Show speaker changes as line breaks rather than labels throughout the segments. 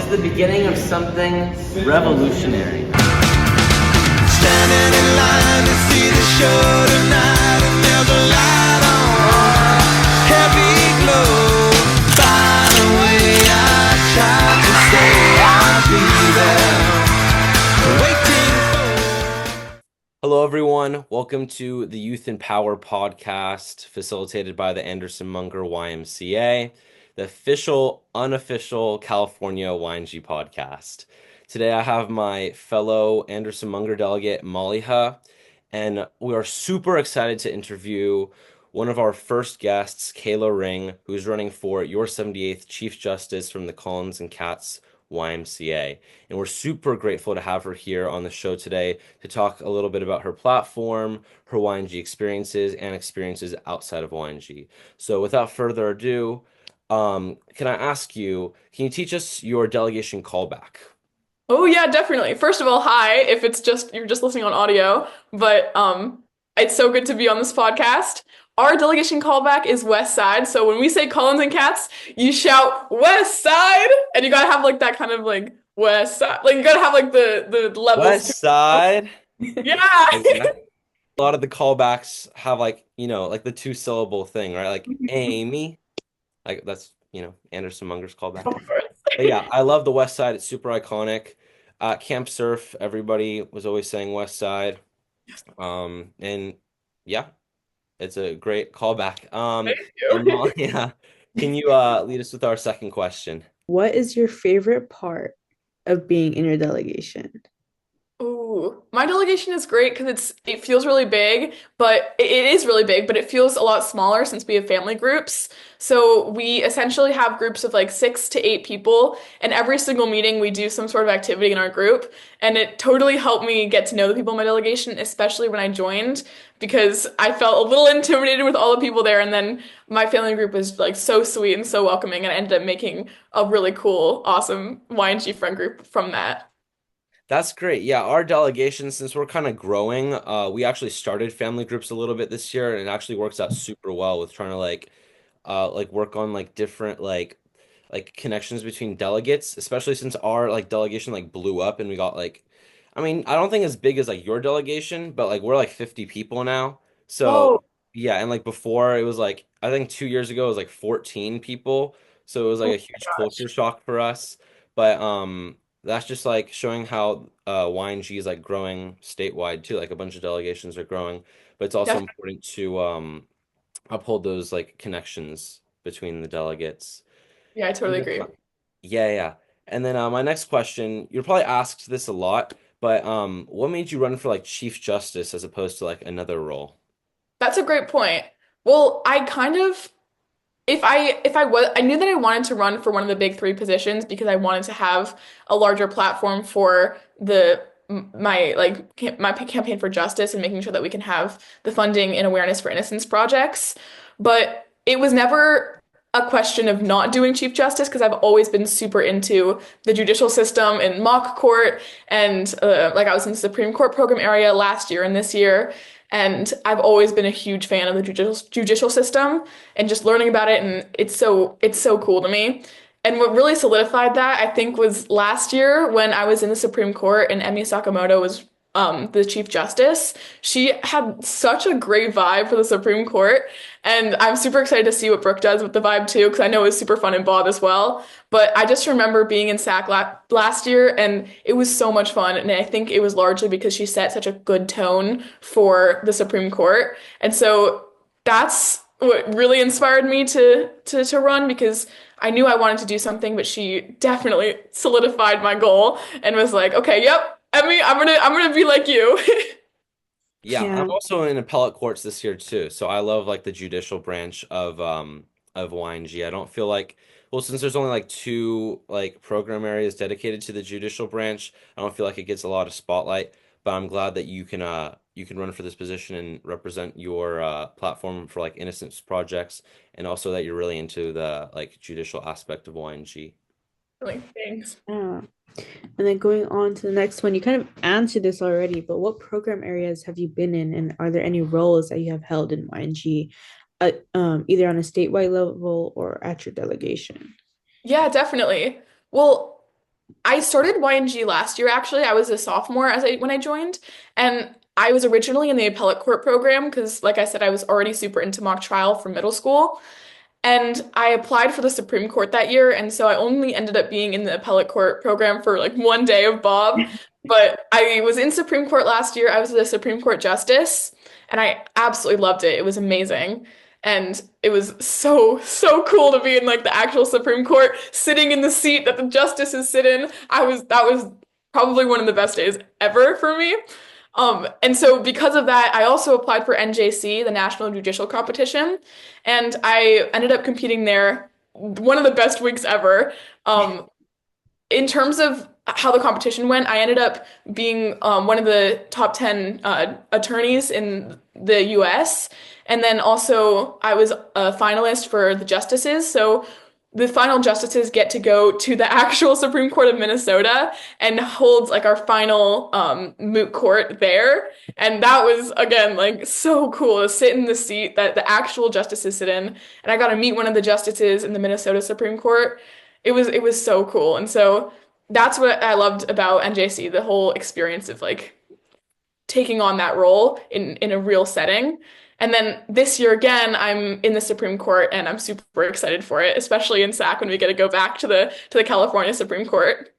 is the beginning of something revolutionary.
Standing in line to see the show tonight, and there's a light on, heavy glow. By the way, I tried to say I'll be there, waiting for.
Hello, everyone. Welcome to the Youth in Power podcast, facilitated by the Anderson Munger YMCA, the official, unofficial California YNG podcast. Today, I have my fellow Anderson Munger delegate, Maliha, and we are super excited to interview one of our first guests, Kayla Ring, who's running for your 78th Chief Justice from the Collins and Katz YMCA. And we're super grateful to have her here on the show today to talk a little bit about her platform, her YNG experiences, and experiences outside of YNG. So without further ado, can I ask you, can you teach us your delegation callback?
Oh yeah, definitely. First of all, hi, if it's just you're just listening on audio, but it's so good to be on this podcast. Our delegation callback is West Side. So when we say Collins and Katz, you shout West Side, and you gotta have like that kind of like West Side. Like you gotta have like the levels
West
to
Side.
Yeah.
A lot of the callbacks have like the two-syllable thing, right? Like Amy. Like that's, Anderson Munger's callback. But yeah, I love the West Side. It's super iconic. Camp Surf, everybody was always saying West Side. And yeah, it's a great callback.
Thank
And
you.
yeah, can you lead us with our second question?
What is your favorite part of being in your delegation?
Ooh, my delegation is great because it feels really big, but it is really big, but it feels a lot smaller since we have family groups. So we essentially have groups of like 6 to 8 people, and every single meeting we do some sort of activity in our group, and it totally helped me get to know the people in my delegation, especially when I joined, because I felt a little intimidated with all the people there, and then my family group was like so sweet and so welcoming, and I ended up making a really cool, awesome YNG friend group from that.
That's great. Yeah, our delegation, since we're kind of growing, we actually started family groups a little bit this year, and it actually works out super well with trying to like work on like different like connections between delegates, especially since our like delegation like blew up and we got like, I mean, I don't think as big as like your delegation, but like we're like 50 people now. So
Whoa.
yeah, and like before it was like I think 2 years ago it was like 14 people. So it was like
Oh
a huge culture shock for us. But that's just like showing how YNG is like growing statewide too. Like a bunch of delegations are growing, but it's also
my
important to uphold those like connections between the delegates.
Yeah, I totally
And,
agree.
yeah, yeah. And then my next question, you're probably asked this a lot, but what made you run for like Chief Justice as opposed to like another role?
That's a great point. Well, I kind of if I was I knew that I wanted to run for one of the big 3 positions because I wanted to have a larger platform for the my like my campaign for justice and making sure that we can have the funding and awareness for innocence projects. But it was never a question of not doing Chief Justice because I've always been super into the judicial system and mock court and like I was in the Supreme Court program area last year and this year. And I've always been a huge fan of the judicial system and just learning about it, and it's so cool to me. And what really solidified that, I think, was last year when I was in the Supreme Court and Emi Sakamoto was the Chief Justice. She had such a great vibe for the Supreme Court, and I'm super excited to see what Brooke does with the vibe too, because I know it was super fun in Bob as well. But I just remember being in SAC last year, and it was so much fun. And I think it was largely because she set such a good tone for the Supreme Court. And so that's what really inspired me to run because I knew I wanted to do something, but she definitely solidified my goal and was like, okay, yep, Emmy, I'm gonna be like you.
Yeah,
Yeah.
I'm also in appellate courts this year too, so I love like the judicial branch of YNG. I don't feel like well, since there's only like two like program areas dedicated to the judicial branch, I don't feel like it gets a lot of spotlight, but I'm glad that you can run for this position and represent your platform for like innocence projects and also that you're really into the like judicial aspect of YNG.
Like, thanks.
Yeah. And then going on to the next one, you kind of answered this already, but what program areas have you been in, and are there any roles that you have held in YNG, either on a statewide level or at your delegation?
Yeah, definitely. Well, I started YNG last year actually. I was a sophomore when I joined, and I was originally in the appellate court program because, like I said, I was already super into mock trial from middle school. And I applied for the Supreme Court that year, and so I only ended up being in the appellate court program for like one day of Bob. But I was in Supreme Court last year. I was the Supreme Court justice, and I absolutely loved it. It was amazing. And it was so cool to be in like the actual Supreme Court, sitting in the seat that the justices sit in. That was probably one of the best days ever for me. And so because of that, I also applied for NJC, the National Judicial Competition, and I ended up competing there. One of the best weeks ever. In terms of how the competition went, I ended up being one of the top 10 attorneys in the US. And then also, I was a finalist for the justices. So the final justices get to go to the actual Supreme Court of Minnesota and holds like our final moot court there. And that was, again, like so cool to sit in the seat that the actual justices sit in. And I got to meet one of the justices in the Minnesota Supreme Court. It was so cool. And so that's what I loved about NJC, the whole experience of like taking on that role in a real setting. And then this year again, I'm in the Supreme Court and I'm super excited for it, especially in SAC when we get to go back to the California Supreme Court.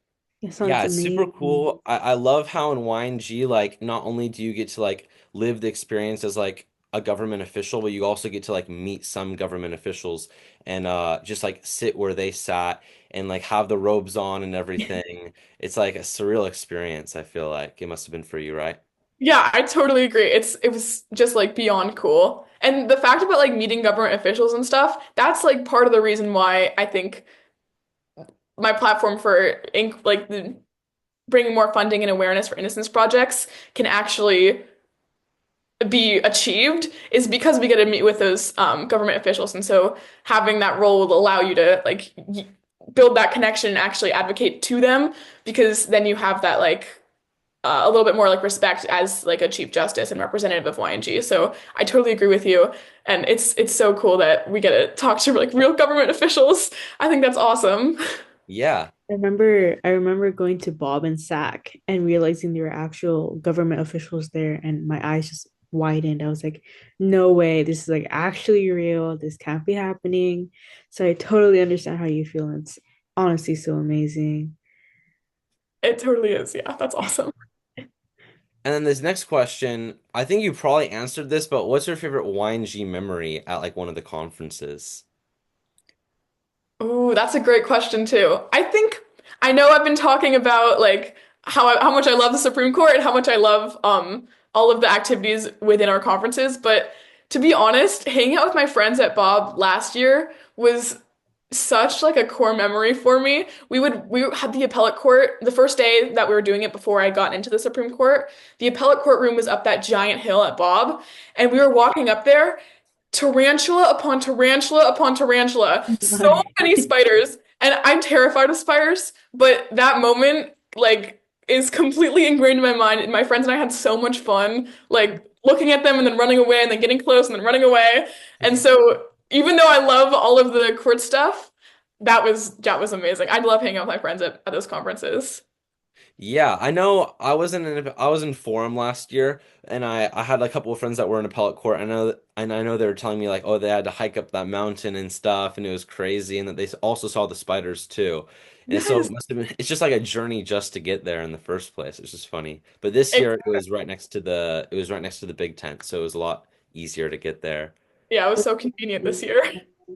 It sounds
Yeah, it's super
amazing.
cool. I love how in YNG, like, not only do you get to like live the experience as like a government official, but you also get to like meet some government officials and just like sit where they sat and like have the robes on and everything. It's like a surreal experience, I feel like. It must have been for you, right?
Yeah, I totally agree. It was just like beyond cool. And the fact about like meeting government officials and stuff, that's like part of the reason why I think my platform for bringing more funding and awareness for innocence projects can actually be achieved is because we get to meet with those government officials. And so having that role will allow you to like build that connection and actually advocate to them because then you have that like a little bit more like respect as like a chief justice and representative of YNG. So I totally agree with you. And it's so cool that we get to talk to like real government officials. I think that's awesome.
Yeah.
I remember going to Bob and Sack and realizing there were actual government officials there and my eyes just widened. I was like, no way, this is like actually real. This can't be happening. So I totally understand how you feel. It's honestly so amazing.
It totally is. Yeah, that's awesome.
And then this next question, I think you probably answered this, but what's your favorite YNG memory at like one of the conferences?
Ooh, that's a great question too. I think I know I've been talking about like how much I love the Supreme Court and how much I love all of the activities within our conferences, but to be honest, hanging out with my friends at Bob last year was such like a core memory for me. We had the appellate court the first day that we were doing it before I got into the Supreme Court. The appellate court room was up that giant hill at Bob, and we were walking up there tarantula upon tarantula upon tarantula, so
My.
many spiders, and I'm terrified of spiders, but that moment like is completely ingrained in my mind. And my friends and I had so much fun, like looking at them and then running away and then getting close and then running away. And so even though I love all of the court stuff, that was amazing. I love hanging out with my friends at those conferences.
Yeah, I know I was in forum last year and I had a couple of friends that were in appellate court. I know they were telling me like oh they had to hike up that mountain and stuff and it was crazy and that they also saw the spiders too. And so
Yes,
it must have been it's just like a journey just to get there in the first place. It's just funny. But this year
exactly.
it was right next to the big tent, so it was a lot easier to get there.
Yeah, it was so convenient this year.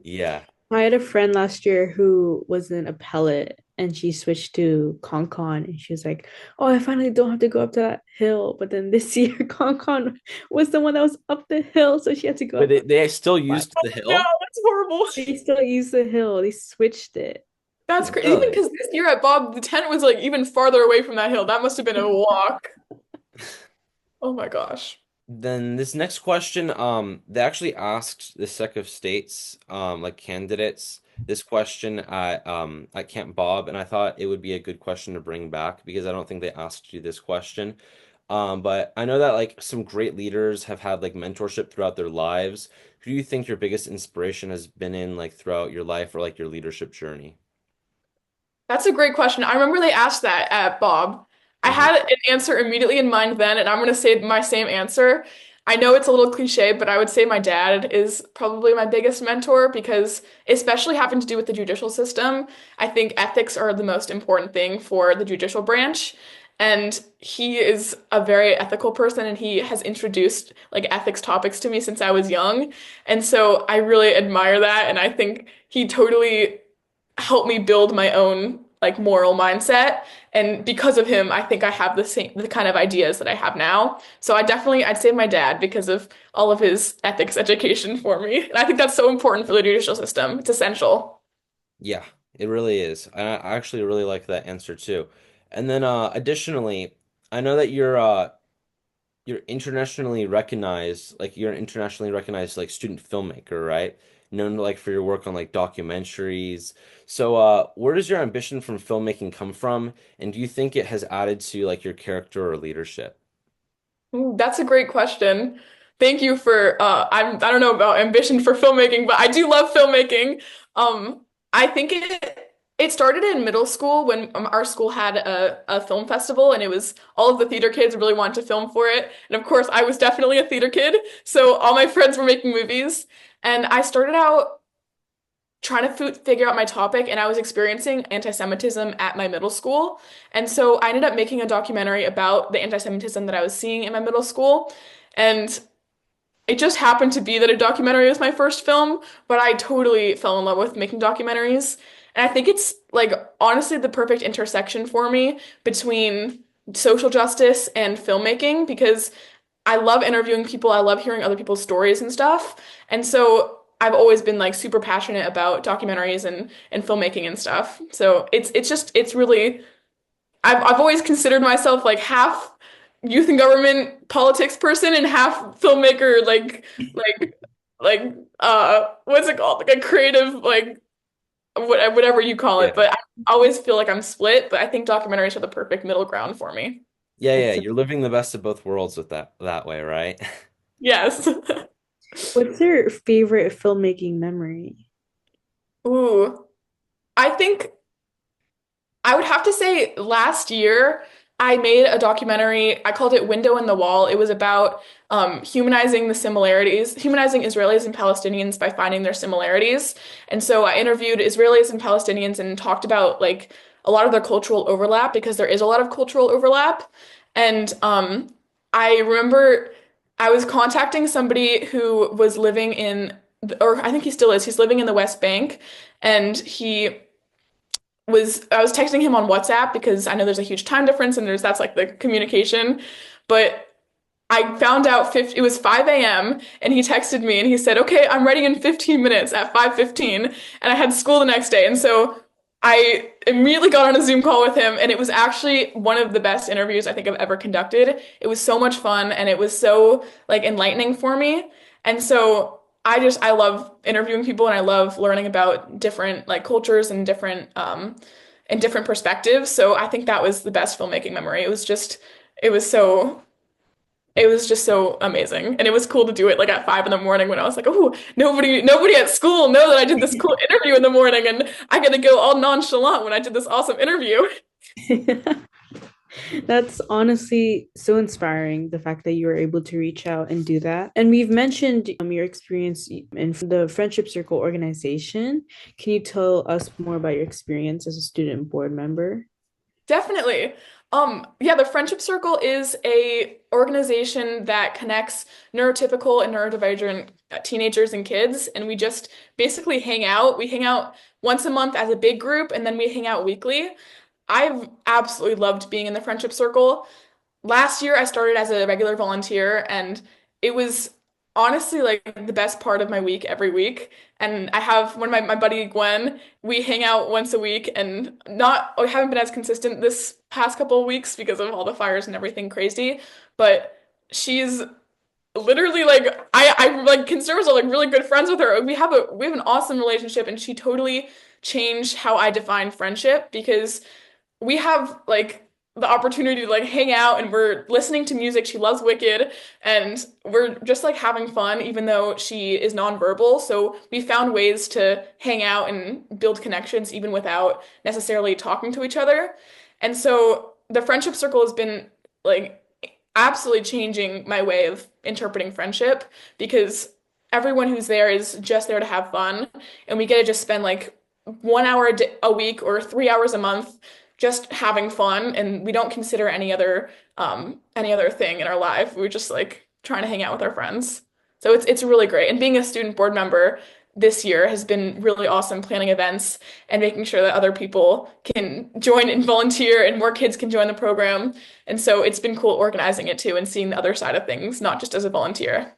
Yeah.
I had a friend last year who was an appellate and she switched to ConCon and she was like, oh, I finally don't have to go up to that hill. But then this year, ConCon was the one that was up the hill. So she had to go
But
up.
they still
But
used the
No,
hill?
that's horrible.
they still use the hill. They switched it.
That's crazy. Even
Really?
because this year at Bob, the tent was like even farther away from that hill. That must have been a walk. Oh my gosh.
Then this next question, they actually asked the Sec of States, like candidates, this question at Camp Bob, and I thought it would be a good question to bring back because I don't think they asked you this question. But I know that like some great leaders have had like mentorship throughout their lives. Who do you think your biggest inspiration has been in like throughout your life or like your leadership journey?
That's a great question. I remember they asked that at Bob. I
Hmm.
had an answer immediately in mind then, and I'm going to say my same answer. I know it's a little cliche, but I would say my dad is probably my biggest mentor because, especially having to do with the judicial system, I think ethics are the most important thing for the judicial branch. And he is a very ethical person, and he has introduced like ethics topics to me since I was young. And so I really admire that, and I think he totally help me build my own like moral mindset. And because of him, I think I have the kind of ideas that I have now. So I'd say my dad because of all of his ethics education for me. And I think that's so important for the judicial system. It's essential.
Yeah, it really is. I actually really like that answer too. And then additionally, I know that you're internationally recognized, like you're an internationally recognized like student filmmaker, right? Known like for your work on like documentaries. So where does your ambition from filmmaking come from? And do you think it has added to like your character or leadership?
That's a great question. Thank you for I don't know about ambition for filmmaking, but I do love filmmaking. I think it started in middle school when our school had a film festival and it was all of the theater kids really wanted to film for it. And of course, I was definitely a theater kid, so all my friends were making movies. And I started out trying to figure out my topic, and I was experiencing anti-Semitism at my middle school. And so I ended up making a documentary about the anti-Semitism that I was seeing in my middle school. And it just happened to be that a documentary was my first film, but I totally fell in love with making documentaries. And I think it's like honestly the perfect intersection for me between social justice and filmmaking because I love interviewing people. I love hearing other people's stories and stuff. And so I've always been like super passionate about documentaries and filmmaking and stuff. So it's really I've always considered myself like half youth and government politics person and half filmmaker like like what's it called? Like a creative like whatever you call
Yeah.
it. But I always feel like I'm split, but I think documentaries are the perfect middle ground for me.
Yeah, yeah,
That's so,
you're living the best of both worlds with that way, right?
Yes.
what's your favorite filmmaking memory?
Ooh. I think I would have to say last year I made a documentary. I called it Window in the Wall. It was about humanizing Israelis and Palestinians by finding their similarities. And so I interviewed Israelis and Palestinians and talked about like a lot of their cultural overlap because there is a lot of cultural overlap. And I remember I was contacting somebody who was living or I think he still is. He's living in the West Bank, and I was texting him on WhatsApp because I know there's a huge time difference and that's like the communication. But I found out it was 5 a.m. and he texted me and he said, "Okay, I'm ready in 15 minutes at 5:15." And I had school the next day. And so I immediately got on a Zoom call with him and it was actually one of the best interviews I think I've ever conducted. It was so much fun and it was so like enlightening for me. And so I love interviewing people and I love learning about different like cultures and different perspectives. So I think that was the best filmmaking memory. It was so it was just so amazing. And it was cool to do it like at 5 in the morning when I was like, oh, nobody at school know that I did this cool interview in the morning and I get to go all nonchalant when I did this awesome interview.
That's honestly so inspiring, the fact that you were able to reach out and do that. And we've mentioned your experience in the Friendship Circle organization. Can you tell us more about your experience as a student board member?
Definitely. Yeah, the Friendship Circle is a organization that connects neurotypical and neurodivergent teenagers and kids, and we just basically hang out. We hang out once a month as a big group, and then we hang out weekly. I've absolutely loved being in the Friendship Circle. Last year, I started as a regular volunteer, and it was honestly like the best part of my week every week. And I have one of my buddy Gwen, we hang out once a week, and not I haven't been as consistent this past couple of weeks because of all the fires and everything crazy, but she's literally like I like consider myself like really good friends with her. We have an awesome relationship, and she totally changed how I define friendship because we have like the opportunity to like hang out and we're listening to music. She loves Wicked and we're just like having fun, even though she is nonverbal. So we found ways to hang out and build connections even without necessarily talking to each other. And so the friendship circle has been like absolutely changing my way of interpreting friendship because everyone who's there is just there to have fun, and we get to just spend like 1 hour a week or 3 hours a month just having fun, and we don't consider any other thing in our life. We're just like trying to hang out with our friends. So it's really great. And being a student board member this year has been really awesome planning events and making sure that other people can join and volunteer and more kids can join the program. And so it's been cool organizing it too and seeing the other side of things, not just as a volunteer.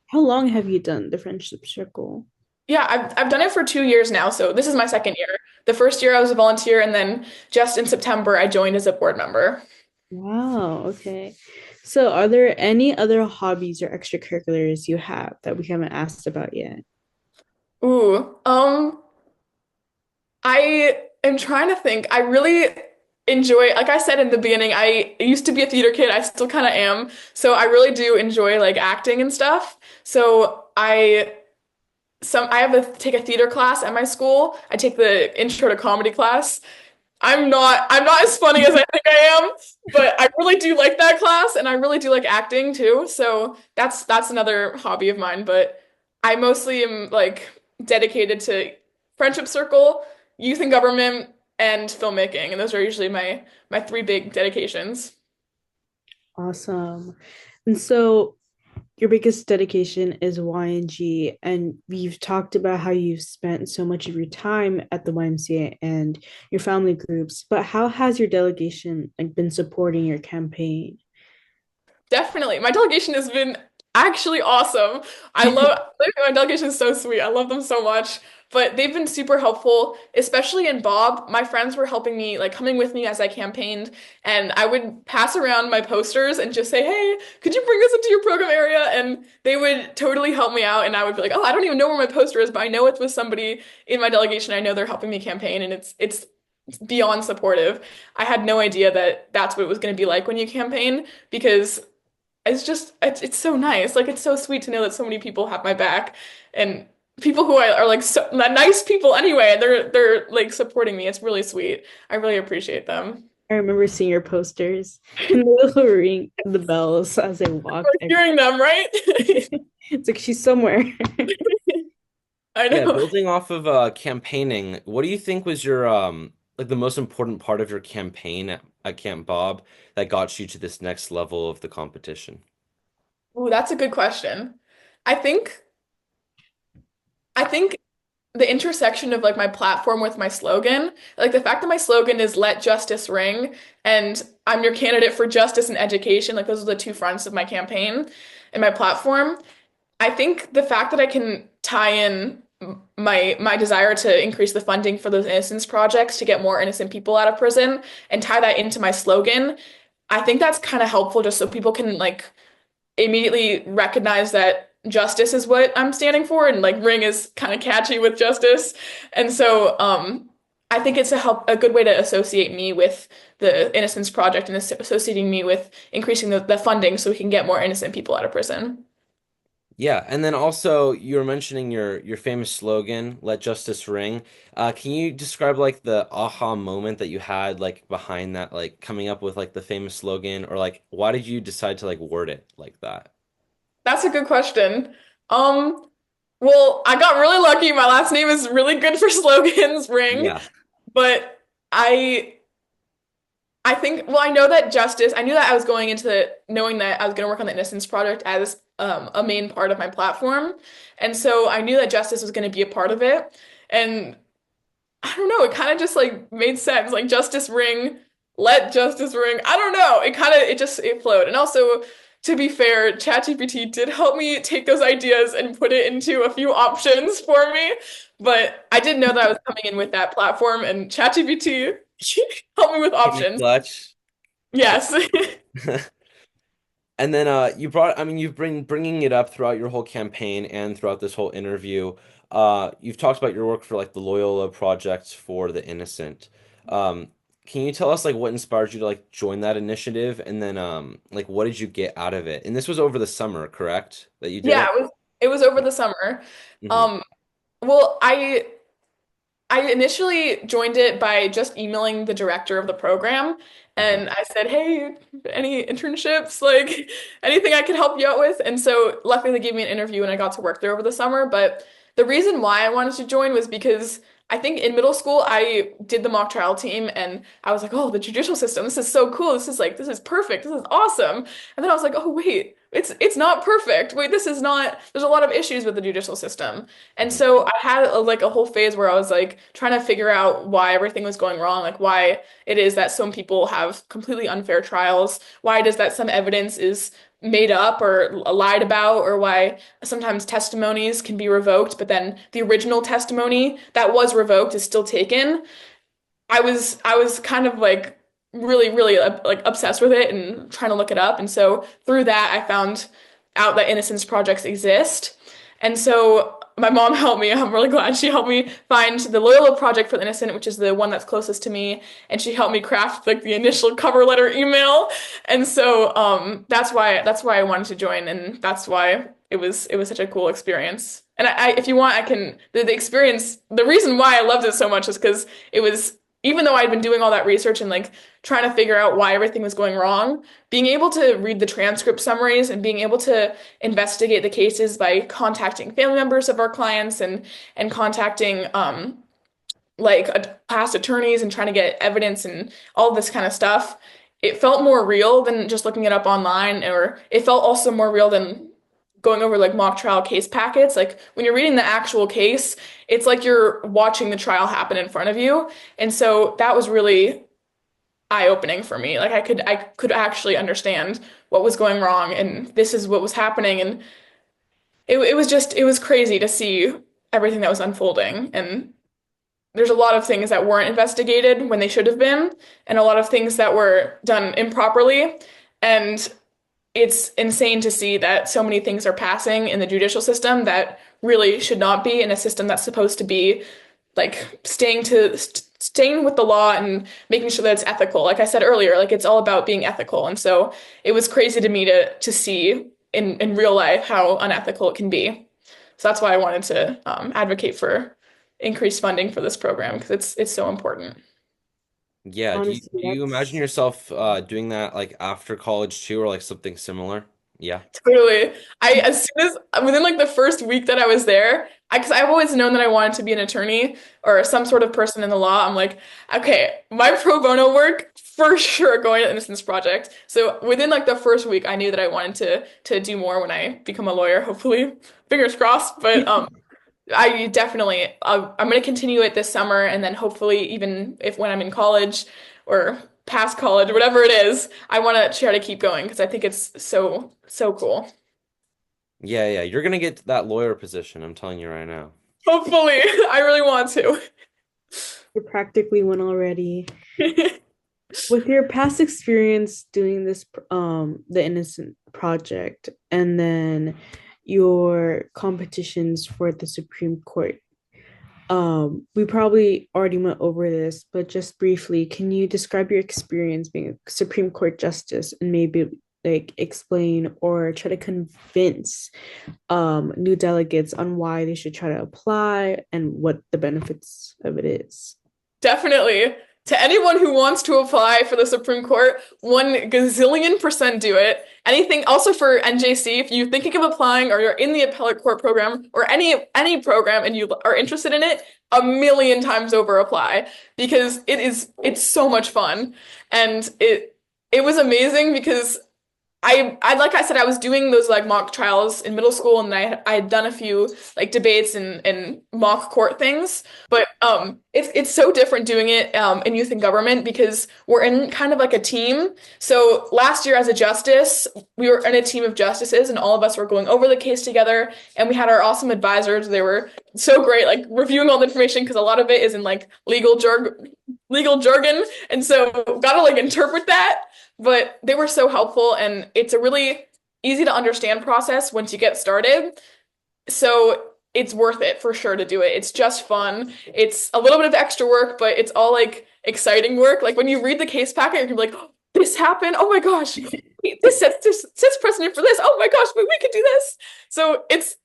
How long have you done the friendship circle?
Yeah, I've done it for 2 years now, so this is my second year. The first year I was a volunteer, and then just in September I joined as a board member.
Wow, okay. So, are there any other hobbies or extracurriculars you have that we haven't asked about yet?
Ooh, I am trying to think. I really enjoy, like I said in the beginning, I used to be a theater kid. I still kind of am. So I really do enjoy like acting and stuff. So I have a take a theater class at my school. I take the intro to comedy class. I'm not as funny as I think I am, but I really do like that class and I really do like acting too. So that's another hobby of mine, but I mostly am like dedicated to friendship circle, youth and government, and filmmaking. And those are usually my three big dedications.
Awesome. And so, your biggest dedication is YNG, and we've talked about how you've spent so much of your time at the YMCA and your family groups, but how has your delegation like been supporting your campaign?
Definitely. My delegation has been actually awesome. My delegation is so sweet. I love them so much. But they've been super helpful, especially in Bob. My friends were helping me, like coming with me as I campaigned, and I would pass around my posters and just say, "Hey, could you bring this into your program area?" And they would totally help me out. And I would be like, "Oh, I don't even know where my poster is, but I know it's with somebody in my delegation. I know they're helping me campaign, and it's beyond supportive." I had no idea that that's what it was going to be like when you campaign because it's so nice. Like it's so sweet to know that so many people have my back and people who are like so nice people anyway, and they're like supporting me. It's really sweet. I really appreciate them.
I remember seeing your posters and the little ring, the bells as I walked.
Hearing them, right?
It's like she's somewhere.
I
Yeah,
know.
building off of campaigning, what do you think was your like the most important part of your campaign at Camp Bob that got you to this next level of the competition?
Ooh, that's a good question. I think I think the intersection of like my platform with my slogan, like the fact that my slogan is "Let Justice Ring" and I'm your candidate for justice and education, like those are the two fronts of my campaign and my platform. I think the fact that I can tie in my desire to increase the funding for those innocence projects to get more innocent people out of prison and tie that into my slogan, I think that's kind of helpful just so people can like immediately recognize that justice is what I'm standing for and like ring is kind of catchy with justice. And so I think it's a good way to associate me with the Innocence Project and associating me with increasing the funding so we can get more innocent people out of prison.
Yeah, and then also you were mentioning your famous slogan, "Let Justice Ring." Can you describe like the aha moment that you had like behind that, like coming up with like the famous slogan, or like why did you decide to like word it like that?
That's a good question. Um, well, I got really lucky. My last name is really good for slogans, ring,
Yeah.
but I I think, well, I know that justice, I knew that I was going into knowing that I was going to work on the Innocence Project as a main part of my platform. And so I knew that justice was going to be a part of it. And I don't know, it kind of just like made sense. Like justice ring, let justice ring. I don't know. It flowed. And also, to be fair, ChatGPT did help me take those ideas and put it into a few options for me. But I didn't know that I was coming in with that platform, and ChatGPT helped me with
Came in
options.
clutch.
Yes.
And then I mean you've been bringing it up throughout your whole campaign and throughout this whole interview. You've talked about your work for like the Loyola Project for the Innocent. Um, can you tell us like what inspired you to like join that initiative, and then like what did you get out of it? And this was over the summer, correct? That you did
Yeah,
it?
it was over the summer.
Hmm.
Um, well, I initially joined it by just emailing the director of the program,
Hmm.
and I said, "Hey, any internships, like anything I could help you out with?" And so luckily they gave me an interview and I got to work there over the summer. But the reason why I wanted to join was because I think in middle school I did the mock trial team and I was like, "Oh, the judicial system, this is so cool. This is perfect. This is awesome." And then I was like, "Oh, wait, it's not perfect. Wait, this is not, there's a lot of issues with the judicial system." And
Hmm.
so I had like a whole phase where I was like trying to figure out why everything was going wrong, like why it is that some people have completely unfair trials, why it is that some evidence is made up or lied about, or why sometimes testimonies can be revoked, but then the original testimony that was revoked is still taken. I was kind of like really like obsessed with it and trying to look it up. And so through that, I found out that innocence projects exist. And so my mom helped me. I'm really glad she helped me find the Loyola Project for the Innocent, which is the one that's closest to me. And she helped me craft like the initial cover letter email. And so that's why I wanted to join, and that's why it was such a cool experience. And if you want, I can the experience. The reason why I loved it so much is because it was, even though I'd been doing all that research and like trying to figure out why everything was going wrong, being able to read the transcript summaries and being able to investigate the cases by contacting family members of our clients and contacting like past attorneys and trying to get evidence and all this kind of stuff, it felt more real than just looking it up online, or it felt also more real than going over like mock trial case packets. Like when you're reading the actual case, it's like you're watching the trial happen in front of you. And so that was really eye-opening for me. Like I could actually understand what was going wrong and this is what was happening. And it was crazy to see everything that was unfolding. And there's a lot of things that weren't investigated when they should have been, and a lot of things that were done improperly. And it's insane to see that so many things are passing in the judicial system that really should not be in a system that's supposed to be like staying with the law and making sure that it's ethical. Like I said earlier, like it's all about being ethical. And so it was crazy to me to see in real life how unethical it can be. So that's why I wanted to advocate for increased funding for this program because it's so important.
Yeah,
Honestly,
do you imagine
that's
yourself doing that like after college too, or like something similar? Yeah.
Totally. As soon as within like the first week that I was there, because I've always known that I wanted to be an attorney or some sort of person in the law. I'm like, okay, my pro bono work for sure going to the Innocence Project. So within like the first week, I knew that I wanted to do more when I become a lawyer, hopefully. Fingers crossed. But I definitely, I'm going to continue it this summer, and then hopefully, even if when I'm in college or past college, whatever it is, I want to try to keep going because I think it's so cool.
Yeah, yeah. You're gonna get that lawyer position, I'm telling you right now.
Hopefully, I really want to.
you're practically one already. With your past experience doing this, the Innocent Project, and then your competitions for the Supreme Court, we probably already went over this, but just briefly, can you describe your experience being a Supreme Court justice and maybe like explain or try to convince new delegates on why they should try to apply and what the benefits of it is?
Definitely. To anyone who wants to apply for the Supreme Court, 1 gazillion% do it. Anything also for NJC, if you're thinking of applying or you're in the appellate court program or any program and you are interested in it, 1 million times over apply because it's so much fun. And it was amazing because I like I said, I was doing those like mock trials in middle school, and I had done a few like debates and mock court things. But it's so different doing it in youth and government because we're in kind of like a team. So last year as a justice, we were in a team of justices, and all of us were going over the case together. And we had our awesome advisors. They were so great, like reviewing all the information because a lot of it is in like legal jargon, and so gotta like interpret that. But they were so helpful, and it's a really easy to understand process once you get started. So it's worth it for sure to do it. It's just fun. It's a little bit of extra work, but it's all like exciting work. Like when you read the case packet, you can be like, oh, this happened. Oh my gosh, this sets precedent for this. Oh my gosh, we could do this. So it's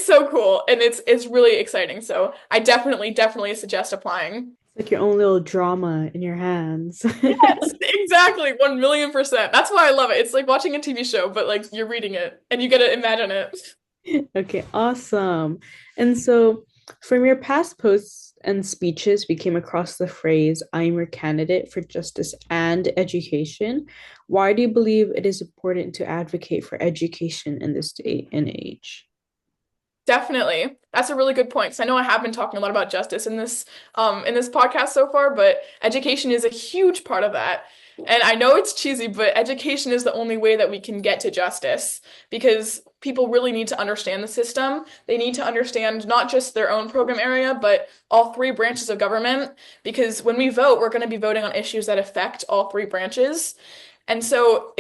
so cool and it's really exciting. So I definitely suggest applying.
It's like your own little drama in your hands.
Yes, exactly. 1,000,000%. That's why I love it. It's like watching a TV show, but like you're reading it and you get to imagine it.
Okay, awesome. And so, from your past posts and speeches, we came across the phrase, I'm your candidate for justice and education. Why do you believe it is important to advocate for education in this day and age?
Definitely. That's a really good point. Because I know I have been talking a lot about justice in this podcast so far, but education is a huge part of that. And I know it's cheesy, but education is the only way that we can get to justice because people really need to understand the system. They need to understand not just their own program area, but all three branches of government. Because when we vote, we're going to be voting on issues that affect all three branches. And so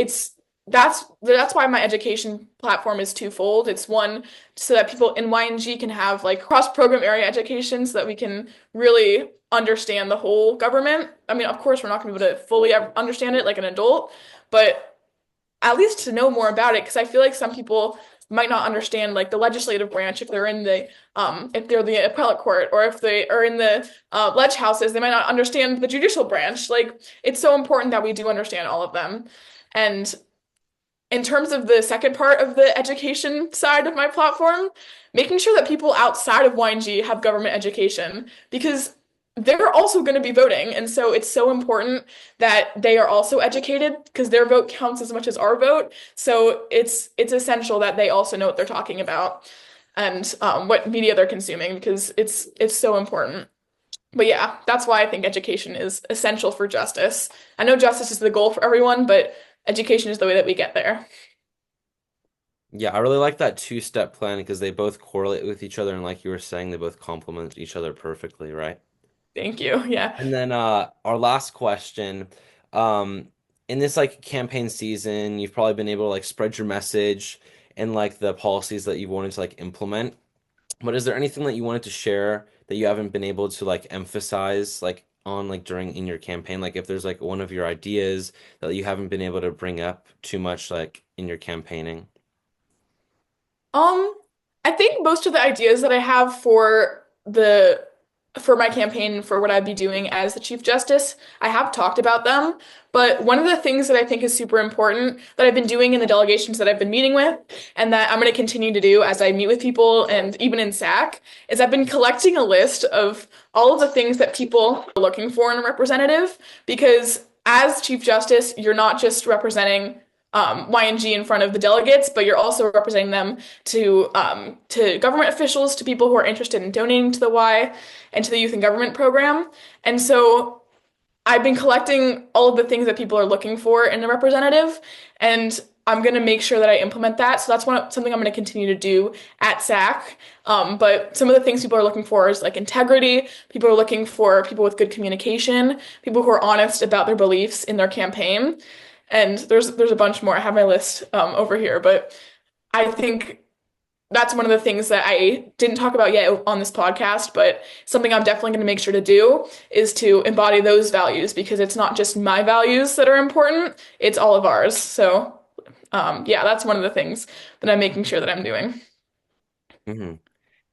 that's why my education platform is twofold. It's one so that people in YNG can have like cross-program area education so that we can really understand the whole government. I mean, of course, we're not going to be able to fully understand it like an adult, but at least to know more about it because I feel like some people might not understand like the legislative branch if they're the appellate court or if they are in the ledge houses, they might not understand the judicial branch. Like it's so important that we do understand all of them. And in terms of the second part of the education side of my platform, making sure that people outside of YNG have government education because they're also going to be voting. And so it's so important that they are also educated because their vote counts as much as our vote. So it's essential that they also know what they're talking about and what media they're consuming because it's so important. But yeah, that's why I think education is essential for justice. I know justice is the goal for everyone, but education is the way that we get there.
Yeah, I really like that two-step plan because they both correlate with each other, and like you were saying, they both complement each other perfectly, right?
Thank you. Yeah.
And then our last question, um, in this like campaign season, you've probably been able to like spread your message and like the policies that you wanted to like implement. But is there anything that you wanted to share that you haven't been able to like emphasize like on like during in your campaign? Like if there's like one of your ideas that you haven't been able to bring up too much like in your campaigning.
Um, I think most of the ideas that I have for my campaign for what I'd be doing as the Chief Justice, I have talked about them. But one of the things that I think is super important that I've been doing in the delegations that I've been meeting with, and that I'm going to continue to do as I meet with people and even in SAC, is I've been collecting a list of all of the things that people are looking for in a representative. Because as Chief Justice, you're not just representing YNG in front of the delegates, but you're also representing them to government officials, to people who are interested in donating to the Y, and to the Youth in Government program. And so I've been collecting all of the things that people are looking for in a representative, and I'm going to make sure that I implement that. So that's something I'm going to continue to do at SAC. But some of the things people are looking for is like integrity. People are looking for people with good communication, people who are honest about their beliefs in their campaign. And there's a bunch more. I have my list over here, but I think that's one of the things that I didn't talk about yet on this podcast, but something I'm definitely going to make sure to do is to embody those values because it's not just my values that are important, it's all of ours. So, yeah, that's one of the things that I'm making sure that I'm doing.
Hmm.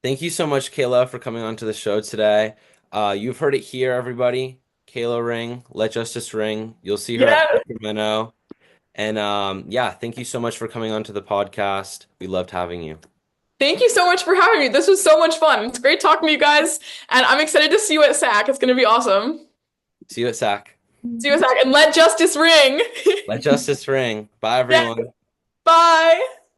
Thank you so much, Kayla, for coming on to the show today. You've heard it here, everybody. Kayla ring, let justice ring. You'll see her at
Yeah.
Sacramento. And yeah, thank you so much for coming on to the podcast. We loved having you.
Thank you so much for having me. This was so much fun. It's great talking to you guys, and I'm excited to see you at SAC. It's going to be awesome.
See you at SAC.
See you at SAC, and let justice ring.
Let justice ring. Bye,
Yeah.
everyone.
Bye.